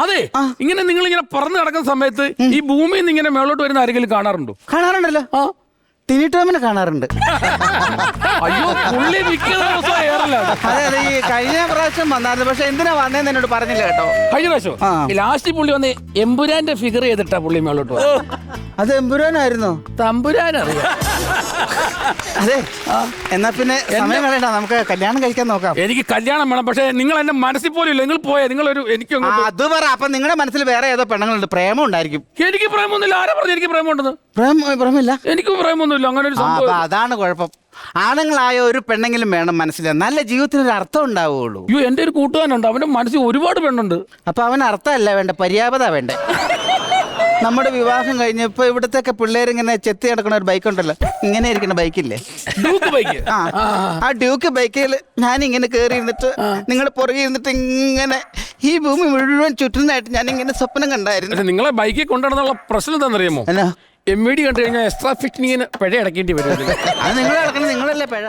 അതെ ഇങ്ങനെ നിങ്ങൾ ഇങ്ങനെ പറന്ന് കിടക്കുന്ന സമയത്ത് ഈ ഭൂമിയിൽ നിന്ന് ഇങ്ങനെ മേളോട്ട് വരുന്ന ആരെങ്കിലും കാണാറുണ്ടോ? കാണാറുണ്ടല്ലോ. ടിനി ടോമിനെ കാണാറുണ്ട്. അയ്യോ പുള്ളി മിക്ക ദിവസവും ഏറലാണ്. അതെ അതെ, ഈ കഴിഞ്ഞ പ്രാവശ്യം വന്നായിരുന്നു. പക്ഷെ എന്തിനാ വന്നേന്ന് എന്നോട് പറഞ്ഞില്ല കേട്ടോ. കഴിഞ്ഞ പ്രാവശ്യം ലാസ്റ്റ് പുള്ളി വന്ന് എമ്പുരാന്റെ ഫിഗർ ചെയ്തിട്ടാ പുള്ളി മേളോട്ട് വന്നത്. അത് എമ്പുരാനായിരുന്നോ? തമ്പുരാനറിയാം. അതെ, എന്നാ പിന്നെ സമയം കളയണ്ട, നമുക്ക് കല്യാണം കഴിക്കാൻ നോക്കാം. എനിക്ക് കല്യാണം വേണം, പക്ഷെ നിങ്ങൾ എന്റെ മനസ്സിൽ പോലും ഇല്ല. നിങ്ങൾ പോയാ നിങ്ങളൊരു എനിക്ക് അത് പറ. അപ്പൊ നിങ്ങളുടെ മനസ്സിൽ വേറെ ഏതോ പെണ്ണുങ്ങളുണ്ട്, പ്രേമം ഉണ്ടായിരിക്കും. എനിക്ക് പ്രേമൊന്നുമില്ല. ആരാ പറഞ്ഞു എനിക്ക് പ്രേമുണ്ടെന്ന്? പ്രേമില്ല. എനിക്ക് പ്രേമൊന്നുമില്ല. അങ്ങനെ ഒരു സംഭവം. അതാണ് കുഴപ്പം. ആണുങ്ങളായ ഒരു പെണ്ണെങ്കിലും വേണം മനസ്സിൽ, നല്ല ജീവിതത്തിന് ഒരു അർത്ഥം ഉണ്ടാവുകയുള്ളൂ. അയ്യോ എന്റെ ഒരു കൂട്ടുകാരനുണ്ട്, അവന്റെ മനസ്സിൽ ഒരുപാട് പെണ്ണുണ്ട്. അപ്പൊ അവൻ അർത്ഥമല്ല വേണ്ട, പര്യാപ്തത വേണ്ടേ. നമ്മുടെ വിവാഹം കഴിഞ്ഞപ്പോ ഇവിടത്തെയൊക്കെ പിള്ളേരിങ്ങനെ ചെത്തി കിടക്കുന്ന ഒരു ബൈക്ക് ഉണ്ടല്ലോ, ഇങ്ങനെ ഇരിക്കുന്ന ബൈക്കില്ലേ, ഡ്യൂക്ക് ബൈക്ക്. ആ ഡ്യൂക്ക് ബൈക്കിൽ ഞാൻ ഇങ്ങനെ കയറി ഇരുന്നിട്ട് നിങ്ങളുടെ പുറകെ ഇരുന്നിട്ട് ഇങ്ങനെ ഈ ഭൂമി മുഴുവൻ ചുറ്റുന്നതായിട്ട് ഞാൻ ഇങ്ങനെ സ്വപ്നം കണ്ടായിരുന്നു. പക്ഷെ നിങ്ങളെ ബൈക്കിൽ കൊണ്ടുവരുന്നുള്ള പ്രശ്നം എന്താണെന്നറിയാമോ? എന്നാ MVD കണ്ടു കഴിഞ്ഞാൽ എക്സ്ട്രാ ഫിറ്റിങ്ങിന് പിഴ അടക്കേണ്ടി വരും. അത് നിങ്ങൾ കിടക്കണം, നിങ്ങളല്ലേ പിഴ.